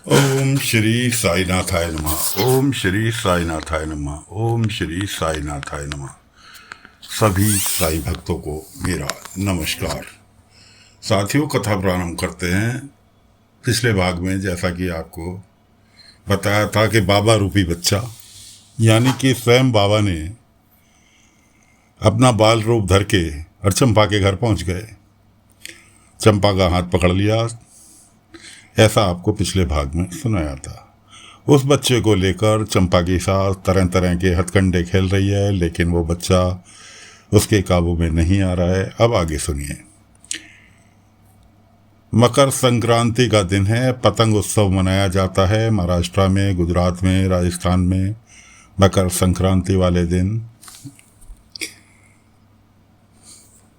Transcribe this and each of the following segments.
ओम श्री साईनाथाय नमः। ओम श्री साईनाथाय नमः। ओम श्री साईनाथाय नमः। सभी साई भक्तों को मेरा नमस्कार। साथियों, कथा प्रारंभ करते हैं। पिछले भाग में जैसा कि आपको बताया था कि बाबा रूपी बच्चा यानी कि स्वयं बाबा ने अपना बाल रूप धर के और चंपा के घर पहुंच गए। चंपा का हाथ पकड़ लिया, ऐसा आपको पिछले भाग में सुनाया था। उस बच्चे को लेकर चंपा की सास तरह तरह के हथकंडे खेल रही है, लेकिन वो बच्चा उसके काबू में नहीं आ रहा है। अब आगे सुनिए। मकर संक्रांति का दिन है। पतंग उत्सव मनाया जाता है महाराष्ट्र में, गुजरात में, राजस्थान में। मकर संक्रांति वाले दिन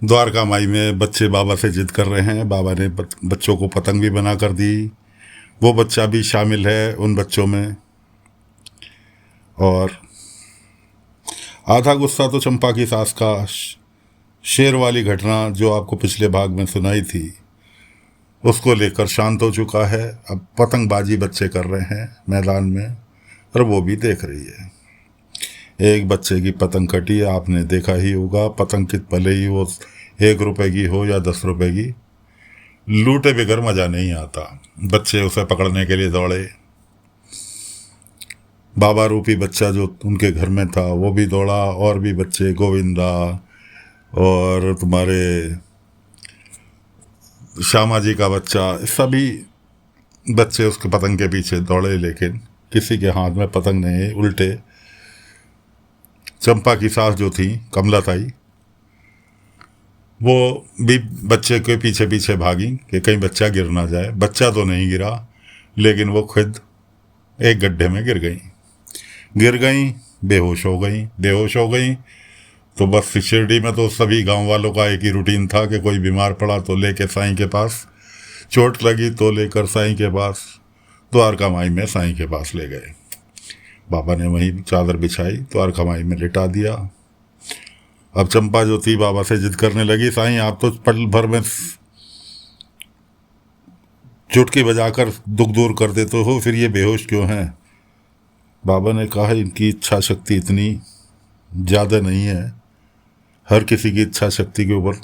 द्वारका माई में बच्चे बाबा से जिद कर रहे हैं। बाबा ने बच्चों को पतंग भी बना कर दी। वो बच्चा भी शामिल है उन बच्चों में। और आधा गुस्सा तो चंपा की सास का शेर वाली घटना जो आपको पिछले भाग में सुनाई थी उसको लेकर शांत हो चुका है। अब पतंगबाजी बच्चे कर रहे हैं मैदान में और वो भी देख रही है। एक बच्चे की पतंग कटी, आपने देखा ही होगा। पतंग कित भले ही वो 1 रुपए की हो या 10 रुपए की, लूटे बगैर मजा नहीं आता। बच्चे उसे पकड़ने के लिए दौड़े। बाबा रूपी बच्चा जो उनके घर में था वो भी दौड़ा, और भी बच्चे, गोविंदा और तुम्हारे श्यामा जी का बच्चा, सभी बच्चे उसके पतंग के पीछे दौड़े, लेकिन किसी के हाथ में पतंग नहीं। उल्टे चंपा की सास जो थी, कमला ताई, वो भी बच्चे के पीछे पीछे भागी कि कहीं बच्चा गिर ना जाए। बच्चा तो नहीं गिरा, लेकिन वो खुद एक गड्ढे में गिर गई, बेहोश हो गई। बेहोश हो गई तो बस शिरडी में तो सभी गांव वालों का एक ही रूटीन था कि कोई बीमार पड़ा तो लेके साईं के पास, चोट लगी तो लेकर साईं के पास, द्वारका माई में साईं के पास ले गए। बाबा ने वहीं चादर बिछाई, द्वारका माई में लिटा दिया। अब चंपा जो थी बाबा से जिद करने लगी, साईं आप तो पल भर में चुटकी बजाकर दुख दूर कर देते हो, फिर ये बेहोश क्यों हैं? बाबा ने कहा इनकी इच्छा शक्ति इतनी ज़्यादा नहीं है। हर किसी की इच्छा शक्ति के ऊपर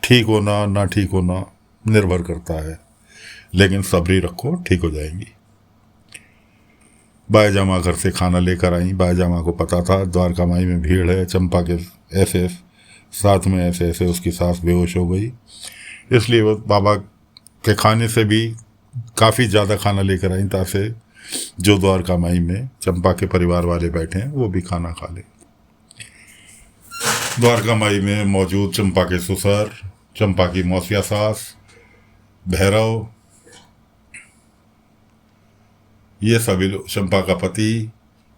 ठीक होना ना ठीक होना निर्भर करता है, लेकिन सब्री रखो, ठीक हो जाएंगी। बायजामा घर से खाना लेकर आई। बायजामा को पता था द्वारका माई में भीड़ है। चंपा के ऐसे साथ में ऐसे ऐसे उसकी सास बेहोश हो गई, इसलिए वो बाबा के खाने से भी काफ़ी ज़्यादा खाना लेकर आई ताकि जो द्वारका माई में चंपा के परिवार वाले बैठे हैं वो भी खाना खा ले। द्वारका माई में मौजूद चंपा के ससुर, चंपा की मौसिया सास, भैरव, ये सभी लोग, चंपा का पति,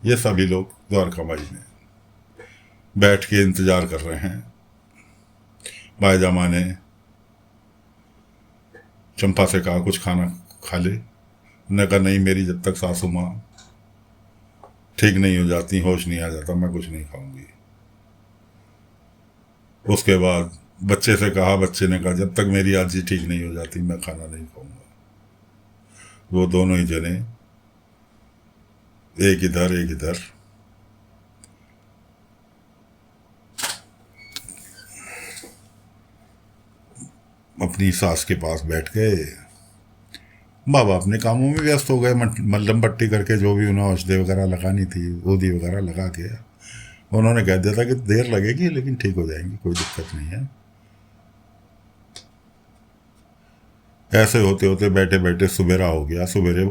ये सभी लोग द्वारका माई में बैठ के इंतजार कर रहे हैं। बायजामा ने चंपा से कहा कुछ खाना खा ले। ने कहा नहीं, मेरी जब तक सासू माँ ठीक नहीं हो जाती, होश नहीं आ जाता, मैं कुछ नहीं खाऊंगी। उसके बाद बच्चे से कहा, बच्चे ने कहा जब तक मेरी आजी ठीक नहीं हो जाती मैं खाना नहीं खाऊंगा। वो दोनों ही जने एक इधर अपनी सास के पास बैठ गए। बाबा अपने कामों में व्यस्त हो गए, मल्लम पट्टी करके जो भी उन्हें औषधि वगैरह लगानी थी, ऊदी वगैरह लगा के उन्होंने कह दिया था कि देर लगेगी लेकिन ठीक हो जाएंगी, कोई दिक्कत नहीं है। ऐसे होते होते बैठे बैठे सुबेरा हो गया। सुबेरे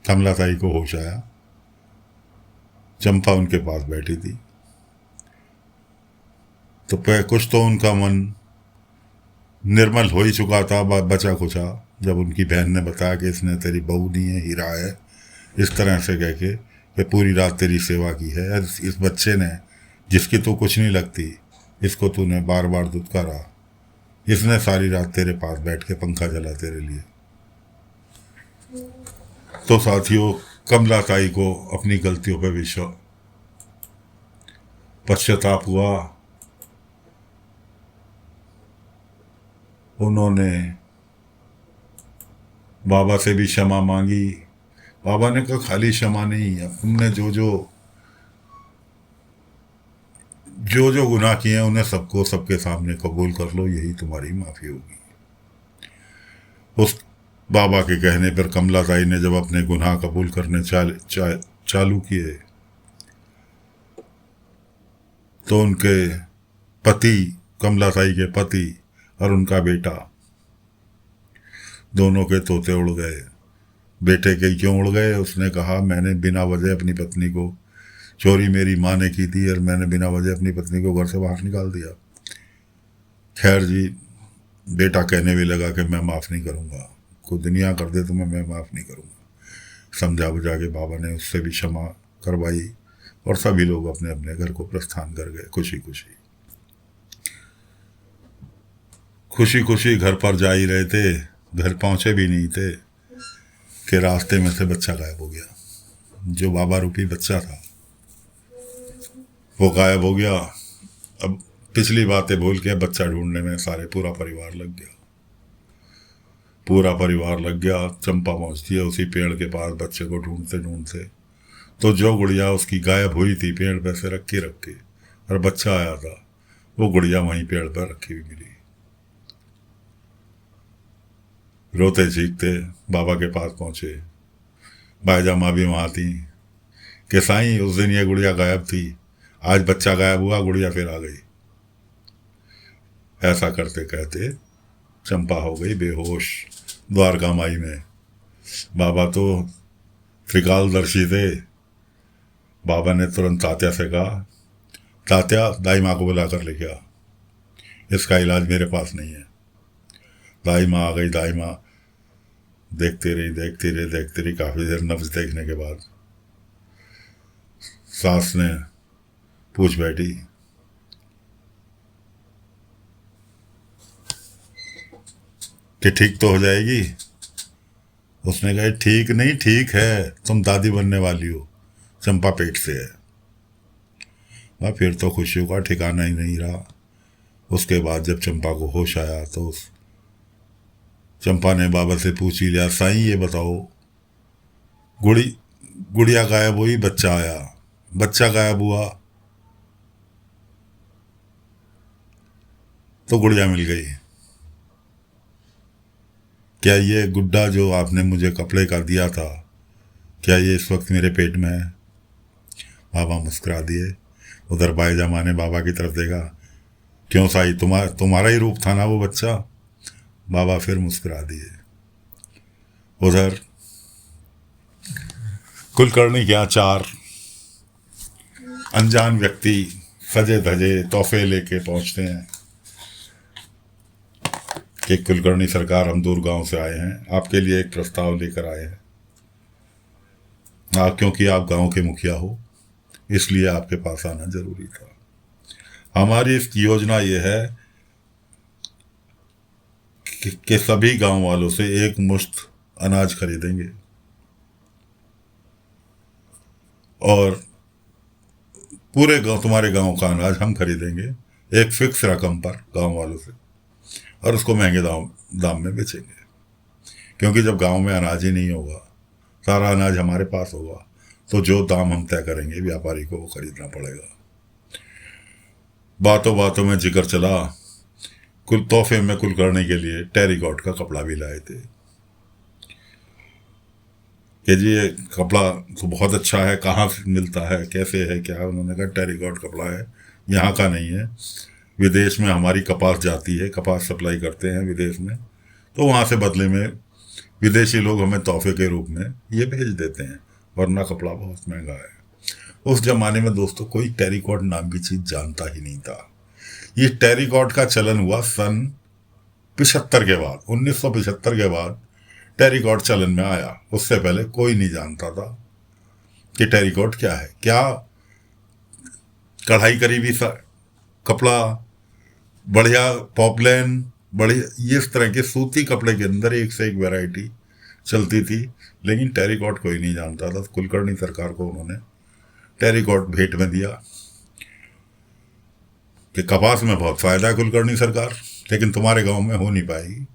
कमला ताई को होश आया। चंपा उनके पास बैठी थी तो कुछ तो उनका मन निर्मल हो ही चुका था, बचा कुचा। जब उनकी बहन ने बताया कि इसने तेरी बहू नहीं है, हीरा है, इस तरह से कह के कि पूरी रात तेरी सेवा की है, इस बच्चे ने जिसकी तो कुछ नहीं लगती, इसको तूने बार बार दुत्कारा, इसने सारी रात तेरे पास बैठ के पंखा जला तेरे लिए। तो साथियों, कमला ताई को अपनी गलतियों पर पश्चाताप हुआ। उन्होंने बाबा से भी क्षमा मांगी। बाबा ने कहा खाली क्षमा नहीं, अब तुमने जो जो गुनाह किए हैं उन्हें सबको सबके सामने कबूल कर लो, यही तुम्हारी माफी होगी। उस बाबा के कहने पर कमला ताई ने जब अपने गुनाह कबूल करने चालू किए तो उनके पति, कमला ताई के पति और उनका बेटा, दोनों के तोते उड़ गए। बेटे के क्यों उड़ गए? उसने कहा मैंने बिना वजह अपनी पत्नी को, चोरी मेरी माँ ने की थी और मैंने बिना वजह अपनी पत्नी को घर से बाहर निकाल दिया। खैर जी, बेटा कहने भी लगा कि मैं माफ़ नहीं करूँगा, कोई दुनिया कर दे तो मैं माफ़ नहीं करूँगा। समझा बुझा के बाबा ने उससे भी क्षमा करवाई और सभी लोग अपने अपने घर को प्रस्थान कर गए खुशी खुशी। खुशी खुशी घर पर जा ही रहे थे, घर पहुंचे भी नहीं थे कि रास्ते में से बच्चा गायब हो गया। जो बाबा रूपी बच्चा था वो गायब हो गया। अब पिछली बातें भूल के बच्चा ढूंढने में पूरा परिवार लग गया। पूरा परिवार लग गया। चंपा पहुंचती है उसी पेड़ के पास बच्चे को ढूंढते ढूंढते, तो जो गुड़िया उसकी गायब हुई थी पेड़ पे से रख के और बच्चा आया था, वो गुड़िया वहीं पेड़ पर रखी हुई मिली। रोते चीखते बाबा के पास पहुंचे। बाईजा माँ भी वहाँ थी कि साईं उस दिन ये गुड़िया गायब थी, आज बच्चा गायब हुआ, गुड़िया फिर आ गई। ऐसा करते कहते चंपा हो गई बेहोश द्वारका माई में। बाबा तो त्रिकालदर्शी थे। बाबा ने तुरंत तात्या से कहा, तात्या दाई माँ को बुला कर लेके आ, इसका इलाज मेरे पास नहीं है। दाई माँ आ गई। दाई माँ देखती रही। काफ़ी देर नब्ज देखने के बाद सास ने पूछ बैठी, कि ठीक तो हो जाएगी? उसने कहा ठीक नहीं, ठीक है, तुम दादी बनने वाली हो, चंपा पेट से है। वह फिर तो खुशियों का ठिकाना ही नहीं रहा। उसके बाद जब चंपा को होश आया तो चंपा ने बाबा से पूछ ही लिया, साईं ये बताओ, गुड़िया गायब हुई, बच्चा आया, बच्चा गायब हुआ तो गुड़िया मिल गई, क्या ये गुड्डा जो आपने मुझे कपड़े का दिया था, क्या ये इस वक्त मेरे पेट में है? बाबा मुस्कुरा दिए। उधर बाईजा माँ ने बाबा की तरफ देखा, क्यों साई, तुम्हारा ही रूप था ना वो बच्चा? बाबा फिर मुस्कुरा दिए। उधर कुलकर्णी के यहाँ 4 अनजान व्यक्ति सजे धजे तोहफे लेके पहुंचते हैं कि कुलकर्णी सरकार, हम दूर गांव से आए हैं, आपके लिए एक प्रस्ताव लेकर आए हैं। क्योंकि आप गांव के मुखिया हो इसलिए आपके पास आना जरूरी था। हमारी इस योजना ये है कि सभी गांव वालों से एक मुश्त अनाज खरीदेंगे और पूरे गांव, तुम्हारे गांव का अनाज हम खरीदेंगे एक फिक्स रकम पर गांव वालों से, और उसको महंगे दाम में बेचेंगे। क्योंकि जब गांव में अनाज ही नहीं होगा, सारा अनाज हमारे पास होगा, तो जो दाम हम तय करेंगे व्यापारी को वो खरीदना पड़ेगा। बातों बातों में जिक्र चला, कुल तोहफे में कुलकर्णी के लिए टेरिकॉट का कपड़ा भी लाए थे कि जी ये कपड़ा तो बहुत अच्छा है, कहाँ मिलता है, कैसे है, क्या? उन्होंने कहा टेरिकॉट कपड़ा है, यहाँ का नहीं है, विदेश में हमारी कपास जाती है, कपास सप्लाई करते हैं विदेश में, तो वहाँ से बदले में विदेशी लोग हमें तोहफे के रूप में ये भेज देते हैं, वरना कपड़ा बहुत महंगा है। उस जमाने में दोस्तों कोई टेरिकॉट नाम की चीज़ जानता ही नहीं था। ये टेरिकॉट का चलन हुआ सन 75 के बाद, 1975 के बाद टेरिकॉट चलन में आया। उससे पहले कोई नहीं जानता था कि टेरिकॉट क्या है। क्या कढ़ाई करी भी कपड़ा, बढ़िया पॉपलैन, बढ़िया ये इस तरह के सूती कपड़े के अंदर एक से एक वैरायटी चलती थी, लेकिन टेरिकॉट कोई नहीं जानता था। कुलकर्णी सरकार को उन्होंने टेरिकॉट भेंट में दिया कि कपास में बहुत फायदा है कुलकर्णी सरकार, लेकिन तुम्हारे गांव में हो नहीं पाएगी।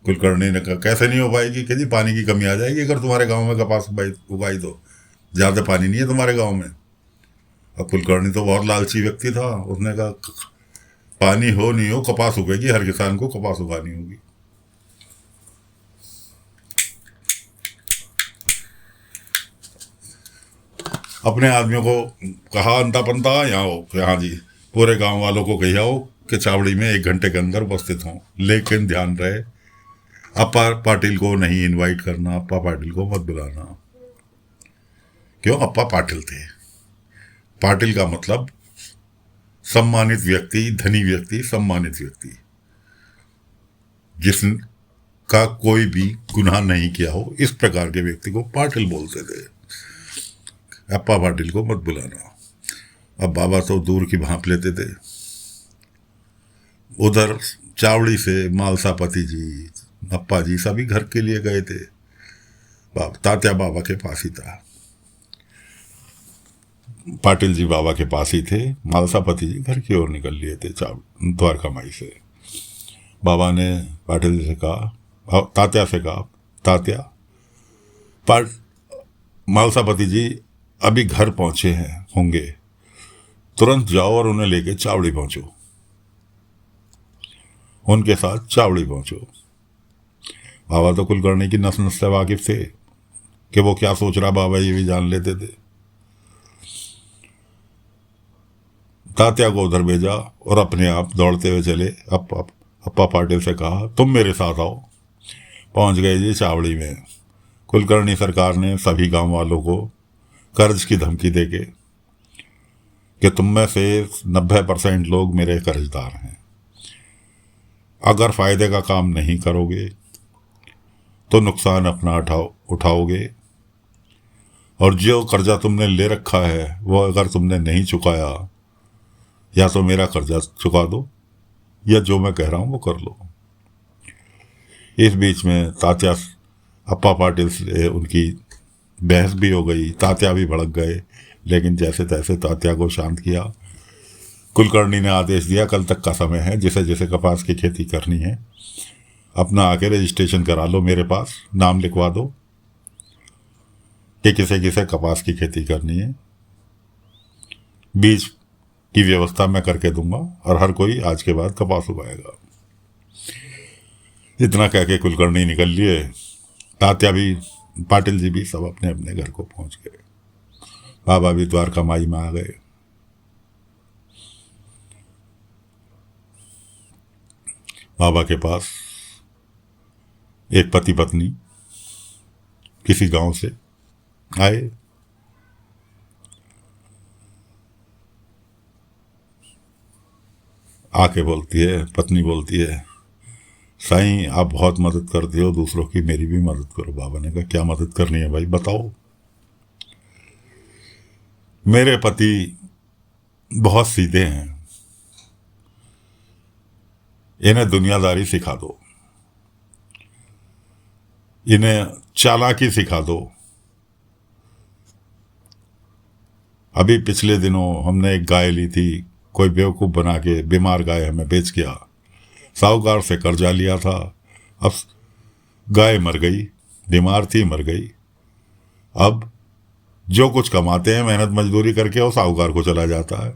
कुलकर्णी ने कहा कैसे नहीं हो पाएगी, कि जी पानी की कमी आ जाएगी अगर तुम्हारे गांव में कपास उगाई तो, ज़्यादा पानी नहीं है तुम्हारे गांव में। अब कुलकर्णी तो बहुत लालची व्यक्ति था, उसने कहा पानी हो नहीं हो कपास उगेगी, हर किसान को कपास उगानी होगी। अपने आदमियों को कहा अंता पंता यहाँ हो, हाँ जी पूरे गांव वालों को कही आओ कि चावड़ी में 1 घंटे के अंदर उपस्थित हों, लेकिन ध्यान रहे अप्पा पाटिल को नहीं इनवाइट करना, अप्पा पाटिल को मत बुलाना। क्यों? अप्पा पाटिल थे। पाटिल का मतलब सम्मानित व्यक्ति, धनी व्यक्ति, सम्मानित व्यक्ति, जिसका कोई भी गुनाह नहीं किया हो, इस प्रकार के व्यक्ति को पाटिल बोलते थे। अप्पा पाटिल को मत बुलाना। अब बाबा तो दूर की भांप लेते थे। उधर चावड़ी से मालसापति जी, अप्पा जी सभी घर के लिए गए थे। तात्या बाबा के पास ही था, पाटिल जी बाबा के पास ही थे, मालसापति जी घर की ओर निकल लिए थे द्वारका माई से। बाबा ने पाटिल जी से कहा, तात्या से कहा, तात्या मालसापति जी अभी घर पहुंचे हैं होंगे, तुरंत जाओ और उन्हें लेके चावड़ी पहुंचो, उनके साथ चावड़ी पहुंचो। बाबा तो कुलकर्णी की नस नस से वाकिफ थे कि वो क्या सोच रहा बाबा ये भी जान लेते थे। तात्या को उधर भेजा और अपने आप दौड़ते हुए चले। अप्पा पाटिल से कहा तुम मेरे साथ आओ। पहुंच गए जी चावड़ी में। कुलकर्णी सरकार ने सभी गांव वालों को कर्ज की धमकी देके कि तुम में से 90% लोग मेरे कर्जदार हैं, अगर फायदे का काम नहीं करोगे तो नुकसान अपना उठाओगे, और जो कर्जा तुमने ले रखा है वो अगर तुमने नहीं चुकाया, या तो मेरा कर्जा चुका दो या जो मैं कह रहा हूं वो कर लो। इस बीच में तात्या अप्पा पाटिल से उनकी बहस भी हो गई, तात्या भी भड़क गए, लेकिन जैसे तैसे तात्या को शांत किया। कुलकर्णी ने आदेश दिया कल तक का समय है, जिसे जिसे कपास की खेती करनी है अपना आके रजिस्ट्रेशन करा लो, मेरे पास नाम लिखवा दो कि किसे किसे कपास की खेती करनी है, बीज की व्यवस्था मैं करके दूंगा और हर कोई आज के बाद कपास उगाएगा। इतना कह के कुलकर्णी निकल लिए। तात्या भी, पाटिल जी भी सब अपने अपने घर को पहुंच गए। बाबा भी द्वारका माई में आ गए। बाबा के पास एक पति पत्नी किसी गांव से आए। आके बोलती है, पत्नी बोलती है, साईं आप बहुत मदद करते हो दूसरों की, मेरी भी मदद करो। बाबा ने कहा क्या मदद करनी है भाई बताओ। मेरे पति बहुत सीधे हैं, इन्हें दुनियादारी सिखा दो, इन्हें चालाकी सिखा दो। अभी पिछले दिनों हमने एक गाय ली थी, कोई बेवकूफ़ बना के बीमार गाय हमें बेच गया, साहूकार से कर्जा लिया था, अब गाय मर गई, बीमार थी मर गई। अब जो कुछ कमाते हैं मेहनत मजदूरी करके वो साहूकार को चला जाता है।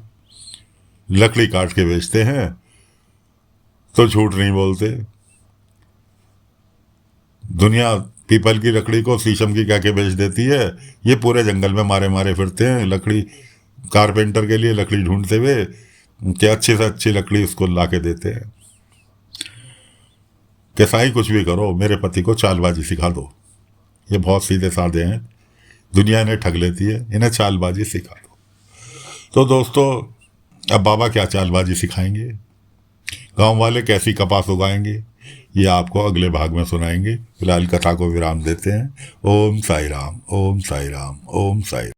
लकड़ी काट के बेचते हैं तो झूठ नहीं बोलते। दुनिया पीपल की लकड़ी को शीशम की कह के बेच देती है, ये पूरे जंगल में मारे मारे फिरते हैं लकड़ी, कारपेंटर के लिए लकड़ी ढूंढते हुए कि अच्छी से अच्छी लकड़ी उसको ला के देते हैं। कि साईं कुछ भी करो मेरे पति को चालबाजी सिखा दो, ये बहुत सीधे साधे हैं, दुनिया इन्हें ठग लेती है, इन्हें चालबाजी सिखा दो। तो दोस्तों अब बाबा क्या चालबाजी सिखाएंगे, गांव वाले कैसी कपास उगाएंगे, ये आपको अगले भाग में सुनाएंगे। फिलहाल कथा को विराम देते हैं। ओम साई राम, ओम साई राम, ओम साई राम।